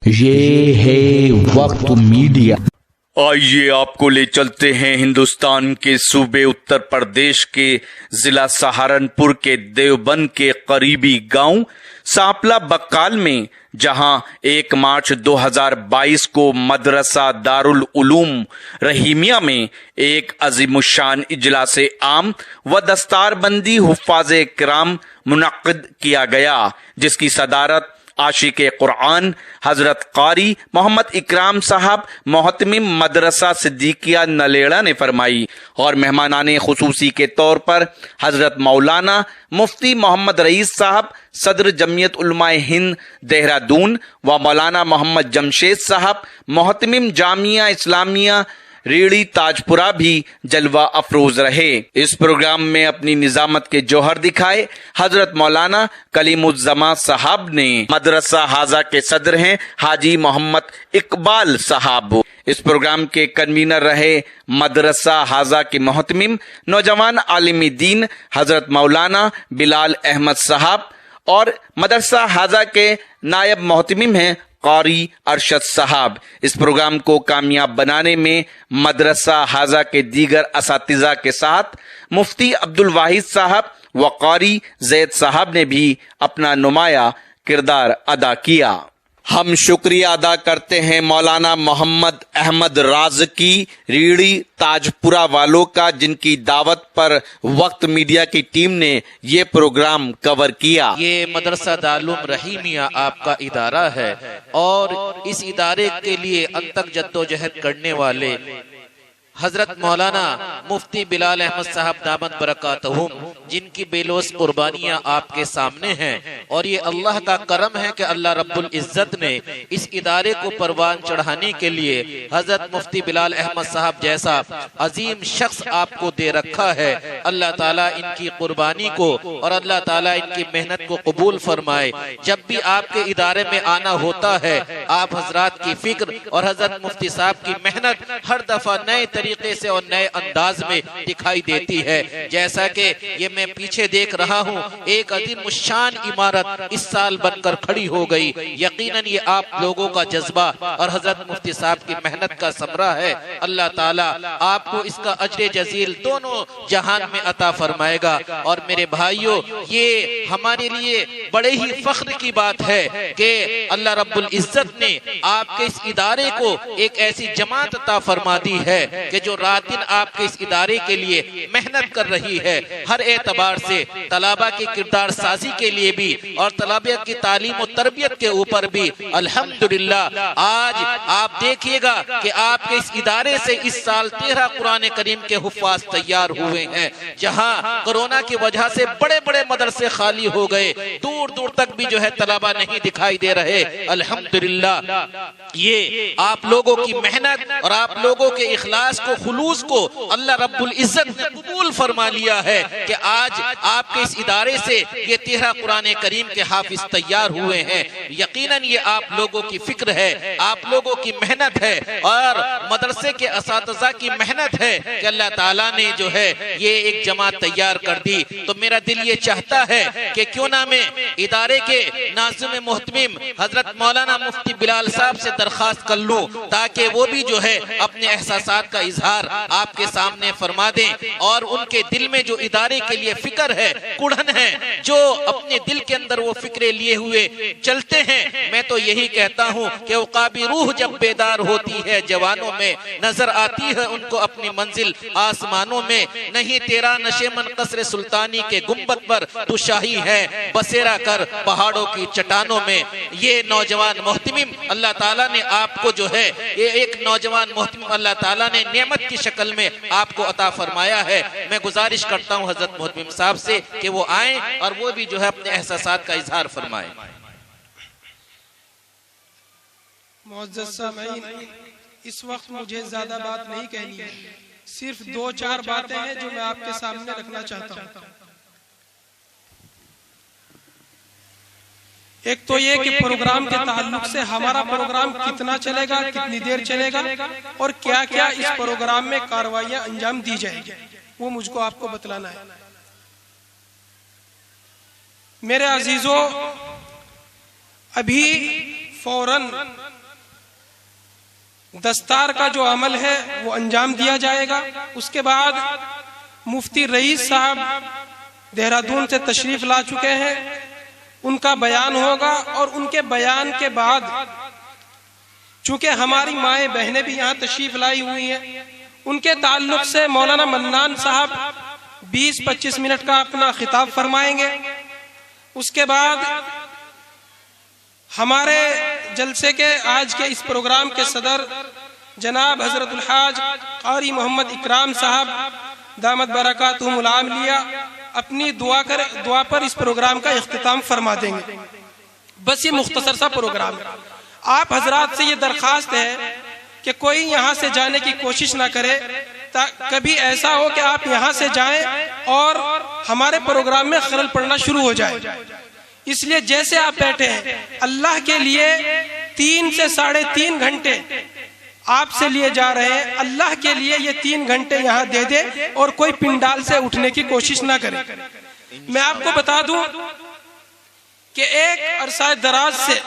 یہ ہے وقت میڈیا۔ آئیے آپ کو لے چلتے ہیں ہندوستان کے صوبے اتر پردیش کے ضلع سہارنپور کے دیوبند کے قریبی گاؤں سانپلا بقال میں، جہاں 1 مارچ 2022 کو مدرسہ دارالعلوم رحیمیہ میں ایک عظیم الشان اجلاس عام و دستار بندی حفاظ کرام منعقد کیا گیا، جس کی صدارت عاشق قرآن حضرت قاری محمد اکرام صاحب محتمم مدرسہ صدیقیہ نلیڑا نے فرمائی، اور مہمانان خصوصی کے طور پر حضرت مولانا مفتی محمد رئیس صاحب صدر جمعیت علماء ہند دہرادون و مولانا محمد جمشید صاحب محتمم جامعہ اسلامیہ ریڑھی تاجپورہ بھی جلوہ افروز رہے۔ اس پروگرام میں اپنی نظامت کے جوہر دکھائے حضرت مولانا کلیم الزماں صاحب نے۔ مدرسہ حاضہ کے صدر ہیں حاجی محمد اقبال صاحب۔ اس پروگرام کے کنوینر رہے مدرسہ حاضہ کے محتمم نوجوان عالم دین حضرت مولانا بلال احمد صاحب، اور مدرسہ حاضہ کے نائب محتمم ہیں قاری ارشد صاحب۔ اس پروگرام کو کامیاب بنانے میں مدرسہ حاضہ کے دیگر اساتذہ کے ساتھ مفتی عبدالواحد صاحب و قاری زید صاحب نے بھی اپنا نمایاں کردار ادا کیا۔ ہم شکریہ ادا کرتے ہیں مولانا محمد احمد رازقی ریڑھی تاجپورہ والوں کا، جن کی دعوت پر وقت میڈیا کی ٹیم نے یہ پروگرام کور کیا۔ یہ مدرسہ دارالعلوم رحیمیہ آپ کا ادارہ ہے، اور اس ادارے کے لیے اب تک جدوجہد کرنے والے حضرت مولانا مفتی بلال احمد صاحب دامت برکاتہم، جن کی بے لوث قربانیاں آپ کے سامنے ہیں، اور یہ اللہ کا کرم ہے کہ اللہ رب العزت نے اس ادارے کو پروان چڑھانے کے لیے حضرت مفتی بلال احمد صاحب جیسا عظیم شخص آپ کو دے رکھا ہے۔ اللہ تعالیٰ ان کی قربانی کو اور اللہ تعالیٰ ان کی محنت کو قبول فرمائے۔ جب بھی آپ کے ادارے میں آنا ہوتا ہے، آپ حضرات کی فکر اور حضرت مفتی صاحب کی محنت ہر دفعہ نئے طریقے سے اور نئے انداز میں دکھائی دیتی ہے۔ جیسا کہ یہ میں پیچھے دیکھ رہا ہوں، ایک عظیم الشان عمارت اس سال بن کر کھڑی ہو گئی۔ یقیناً یہ آپ لوگوں کا جذبہ اور حضرت مفتی صاحب کی محنت کا ثمرہ ہے۔ اللہ تعالیٰ آپ کو اس کا اجر جزیل دونوں جہان میں عطا فرمائے گا۔ اور میرے بھائیوں، یہ ہمارے لیے بڑے ہی فخر کی بات ہے کہ اللہ رب العزت نے آپ کے اس ادارے کو ایک ایسی جماعت عطا فرما دی ہے کہ جو رات دن آپ کے اس ادارے کے لیے محنت کر رہی ہے، ہر اعتبار سے طلباء کی کردار سازی کے لیے بھی اور طلباء کی تعلیم و تربیت کے اوپر بھی۔ الحمدللہ آج آپ دیکھیے گا کہ آپ کے اس ادارے سے اس سال 13 قرآن کریم کے حفاظ تیار ہوئے ہیں، جہاں کرونا کی وجہ سے بڑے بڑے مدرسے خالی ہو گئے، دور دور تک بھی جو ہے طلباء نہیں دکھائی دے رہے۔ الحمدللہ یہ آپ لوگوں کی محنت اور آپ لوگوں کے اخلاص کو، خلوص کو اللہ رب العزت نے قبول فرما لیا ہے کہ آج آپ کے اس ادارے سے یہ 13 قرآن کریم کے حافظ تیار ہوئے ہیں۔ یقیناً یہ آپ لوگوں کی فکر ہے، آپ لوگوں کی محنت ہے، اور مدرسے کے اساتذہ کی محنت ہے کہ اللہ تعالیٰ نے جو ہے یہ ایک جماعت تیار کر دی۔ تو میرا دل یہ چاہتا ہے کہ کیوں نہ میں ادارے کے ناظم محتمم حضرت مولانا مفتی بلال صاحب سے درخواست کر لوں، تاکہ وہ بھی جو ہے اپنے احساسات کا اظہار آپ کے سامنے فرما دیں، اور ان کے دل میں جو ادارے کے لیے فکر ہے، کڑھن ہے، جو اپنے دل کے اندر وہ فکریں لیے ہوئے چلتے ہیں، میں تو یہی کہتا ہوں کہ عقابی روح جب بیدار ہوتی ہے جوانوں میں، نظر آتی ہے ان کو اپنی منزل آسمانوں میں۔ نہیں تیرا نشے من قصر سلطانی کے گنبد پر تو شاہی ہے، بسیرا کر پہاڑوں کی چٹانوں میں۔ یہ نوجوان محتمم اللہ تعالیٰ نے آپ کو جو ہے، یہ ایک نوجوان محتمم اللہ تعالیٰ نے نعمت کی شکل میں آپ کو عطا فرمایا ہے۔ میں گزارش کرتا ہوں حضرت محتمم صاحب سے کہ وہ آئیں اور وہ بھی جو ہے اپنے احساسات کا اظہار فرمائیں۔ معزز سامعین، اس وقت مجھے زیادہ بات نہیں کہنی ہے، صرف 2-4 باتیں ہیں جو میں آپ کے سامنے رکھنا چاہتا ہوں۔ ایک تو یہ کہ پروگرام کے تعلق سے ہمارا پروگرام کتنا چلے گا، کتنی دیر چلے گا، اور کیا کیا اس پروگرام میں کاروائیاں انجام دی جائیں گی، وہ مجھ کو آپ کو بتلانا ہے۔ میرے عزیزوں، ابھی فوراً دستار کا جو عمل ہے وہ انجام دیا جائے گا۔ اس کے بعد مفتی رئیس صاحب دہرادون سے تشریف لا چکے ہیں، ان کا بیان ہوگا، اور ان کے بیان کے بعد چونکہ ہماری مائیں بہنیں بھی یہاں تشریف لائی ہوئی ہیں، ان کے تعلق سے مولانا منان صاحب 20-25 منٹ کا اپنا خطاب فرمائیں گے۔ اس کے بعد ہمارے جلسے کے آج کے اس پروگرام کے صدر جناب حضرت الحاج قاری محمد اکرام صاحب دامت برکاتہم العالیہ اپنی دعا پر اس پروگرام کا اختتام فرما دیں گے۔ بس یہ مختصر سا پروگرام ہے۔ آپ حضرات سے یہ درخواست ہے کہ کوئی یہاں سے جانے کی کوشش نہ کرے، کبھی ایسا ہو کہ آپ یہاں سے جائیں اور ہمارے پروگرام میں خلل پڑنا شروع ہو جائے۔ اس لیے جیسے آپ بیٹھے ہیں، اللہ کے لیے 3 سے 3.5 گھنٹے آپ سے لیے جا رہے ہیں، اللہ کے لیے یہ 3 گھنٹے یہاں دے دے اور کوئی پنڈال سے اٹھنے کی کوشش نہ کرے۔ میں آپ کو بتا دوں کہ ایک عرصہ دراز سے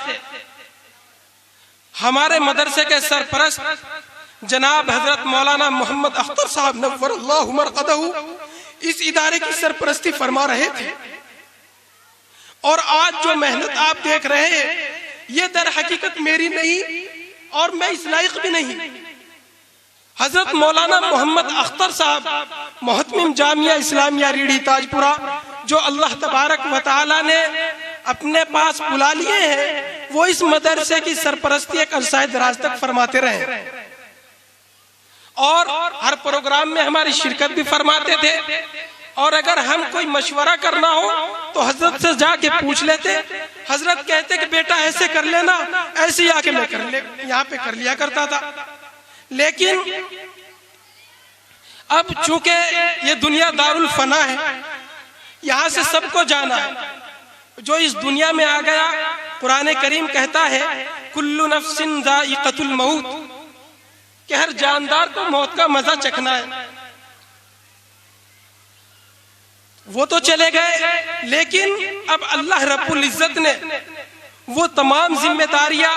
ہمارے مدرسے کے سرپرست جناب حضرت مولانا محمد اختر صاحب نور اللہ مرقدہ اس ادارے کی سرپرستی فرما رہے تھے، اور آج جو محنت آپ دیکھ رہے ہیں یہ در حقیقت میری نہیں اور میں اس لائق بھی نہیں۔ حضرت مولانا محمد اختر صاحب محتمم جامعہ اسلامیہ ریڑھی تاج پورہ، جو اللہ تبارک و تعالی نے اپنے پاس بلا لیے ہیں، وہ اس مدرسے کی سرپرستی ایک عرصہ دراز تک فرماتے رہے، اور ہر پروگرام میں ہماری شرکت بھی فرماتے تھے، اور اگر ہم کوئی مشورہ کرنا ہو تو حضرت سے جا کے پوچھ لیتے۔ حضرت کہتے کہ بیٹا ایسے کر لینا، ایسے آ کے میں یہاں پہ کر لیا کرتا تھا۔ لیکن اب چونکہ یہ دنیا دار الفنا ہے، یہاں سے سب کو جانا ہے۔ جو اس دنیا میں آ گیا، قرآن کریم کہتا ہے کل نفس ذائقۃ الموت، کہ ہر جاندار کو موت کا مزہ چکھنا ہے۔ وہ تو چلے گئے، لیکن اب اللہ رب العزت نے وہ تمام ذمہ داریاں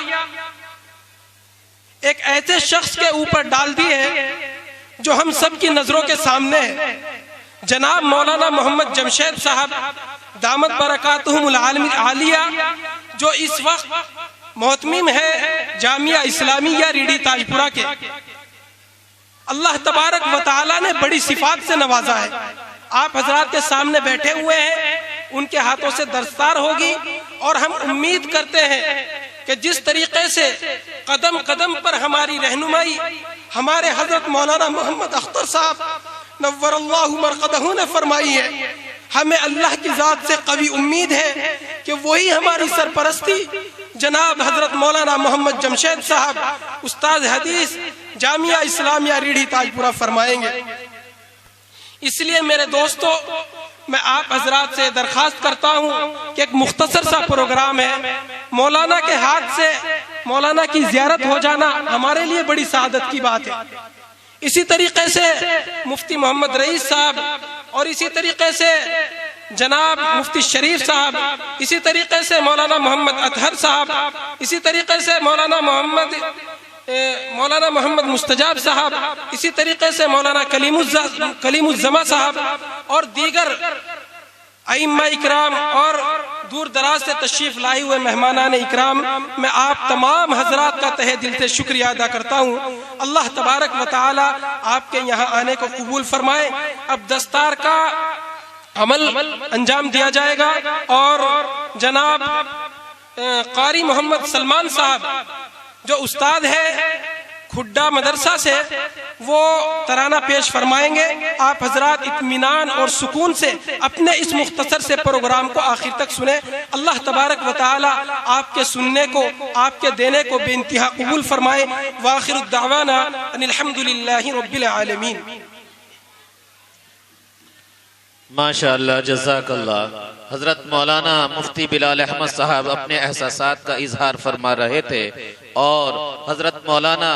ایک ایسے شخص کے اوپر ڈال دی ہے جو ہم سب کی نظروں کے سامنے ہے۔ جناب مولانا محمد جمشید صاحب دامت برکاتہم العالیہ، جو اس وقت محتمم ہے جامعہ اسلامیہ ریڑھی تاج پورہ کے، اللہ تبارک و تعالی نے بڑی صفات سے نوازا ہے۔ آپ حضرات کے سامنے بیٹھے ہوئے ہیں، ان کے ہاتھوں سے دستار ہوگی، اور ہم امید کرتے ہیں کہ جس طریقے سے قدم قدم پر ہماری رہنمائی ہمارے حضرت مولانا محمد اختر صاحب نور اللہ مرقدہ نے فرمائی ہے، ہمیں اللہ کی ذات سے قوی امید ہے کہ وہی ہماری سرپرستی جناب حضرت مولانا محمد جمشید صاحب استاد حدیث جامعہ اسلامیہ ریڑھی تاج پورہ فرمائیں گے۔ اس لیے میرے دوستو، میں آپ حضرات سے درخواست کرتا ہوں کہ ایک مختصر سا پروگرام ہے، مولانا کے ہاتھ سے مولانا کی زیارت ہو جانا ہمارے لیے بڑی سعادت کی بات ہے۔ اسی طریقے سے مفتی محمد رئیس صاحب، اور اسی طریقے سے جناب مفتی شریف صاحب، اسی طریقے سے مولانا محمد اطہر صاحب، اسی طریقے سے مولانا محمد مستجاب صاحب، اسی طریقے سے مولانا کلیم الزما صاحب، اور دیگر ائمہ اکرام اور دور دراز سے تشریف لائے ہوئے مہمانان اکرام، میں آپ تمام حضرات کا تہہ دل سے شکریہ ادا کرتا ہوں۔ اللہ تبارک و تعالی آپ کے یہاں آنے کو قبول فرمائے۔ اب دستار کا عمل انجام دیا جائے گا، اور جناب قاری محمد سلمان صاحب جو استاد ہے کھڈا مدرسہ سے، وہ ترانہ پیش فرمائیں گے۔ آپ حضرات اطمینان اور سکون سے اپنے اس مختصر سے پروگرام کو آخر تک سنیں۔ اللہ تبارک و تعالی آپ کے سننے کو، آپ کے دینے کو بے انتہا قبول فرمائے۔ وآخر الدعوانا ان الحمدللہ رب العالمین۔ ماشاءاللہ، جزاک اللہ۔ حضرت مولانا مفتی بلال احمد صاحب اپنے احساسات کا اظہار فرما رہے تھے، اور حضرت مولانا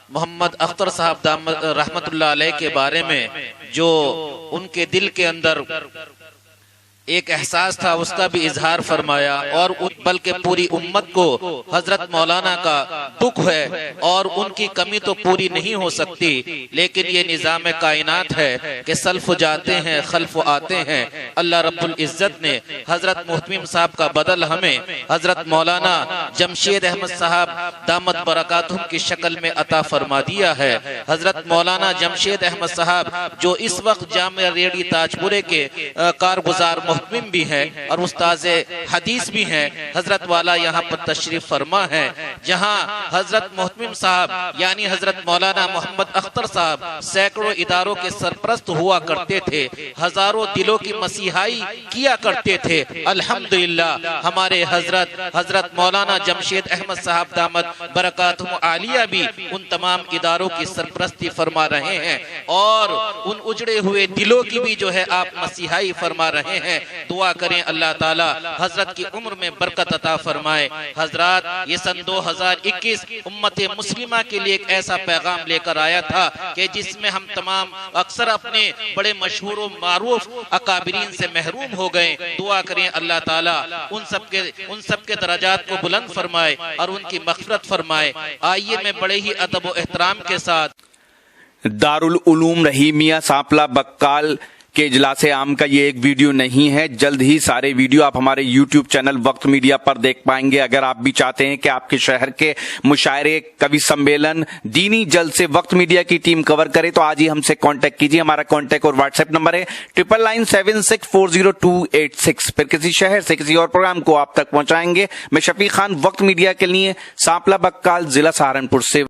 محمد اختر صاحب رحمت اللہ علیہ کے بارے میں جو ان کے دل کے اندر ایک احساس تھا اس کا بھی اظہار فرمایا، اور بلکہ پوری امت کو حضرت مولانا کا دکھ ہے اور ان کی کمی تو پوری نہیں ہو سکتی، لیکن یہ نظام کائنات ہے کہ سلف جاتے ہیں خلف آتے ہیں۔ اللہ رب العزت نے حضرت محتمم صاحب کا بدل ہمیں حضرت مولانا جمشید احمد صاحب دامت برکاتہم کی شکل میں عطا فرما دیا ہے۔ حضرت مولانا جمشید احمد صاحب جو اس وقت جامعہ ریڈی تاج پورے کے کارگزار محتمم بھی ہیں اور استاذ حدیث بھی ہیں، حضرت والا یہاں پر تشریف فرما ہے، جہاں حضرت محتمم صاحب یعنی حضرت مولانا محمد اختر صاحب سینکڑوں اداروں کے سرپرست ہوا کرتے تھے، ہزاروں دلوں کی مسیحائی کیا کرتے تھے۔ الحمدللہ ہمارے حضرت مولانا جمشید احمد صاحب دامت برکاتہم عالیہ بھی ان تمام اداروں کی سرپرستی فرما رہے ہیں، اور ان اجڑے ہوئے دلوں کی بھی جو ہے آپ مسیحائی فرما رہے ہیں۔ دعا کریں اللہ تعالی حضرت کی عمر میں برکت عطا فرمائے۔ حضرات، یہ سن 2021 امت مسلمہ کے لیے ایک ایسا پیغام لے کر آیا تھا کہ جس میں ہم تمام اکثر اپنے بڑے مشہور و معروف اکابرین سے محروم ہو گئے۔ دعا کریں اللہ تعالی ان سب کے درجات کو بلند فرمائے اور ان کی مغفرت فرمائے۔ آئیے میں بڑے ہی ادب و احترام کے ساتھ دارالعلوم رحیمیہ سانپلا بقال کے اجلاس عام کا یہ ایک ویڈیو نہیں ہے، جلد ہی سارے ویڈیو آپ ہمارے یوٹیوب چینل وقت میڈیا پر دیکھ پائیں گے۔ اگر آپ بھی چاہتے ہیں کہ آپ کے شہر کے مشاعرے، کبھی سمیلن، دینی جلسے وقت میڈیا کی ٹیم کور کرے تو آج ہی ہم سے کانٹیکٹ کیجیے۔ ہمارا کانٹیکٹ اور واٹس ایپ نمبر ہے 9997640286۔ پھر کسی شہر سے کسی اور پروگرام کو آپ تک پہنچائیں گے۔ میں شفیق خان وقت میڈیا کے لیے سانپلا بقال ضلع سہارنپور سے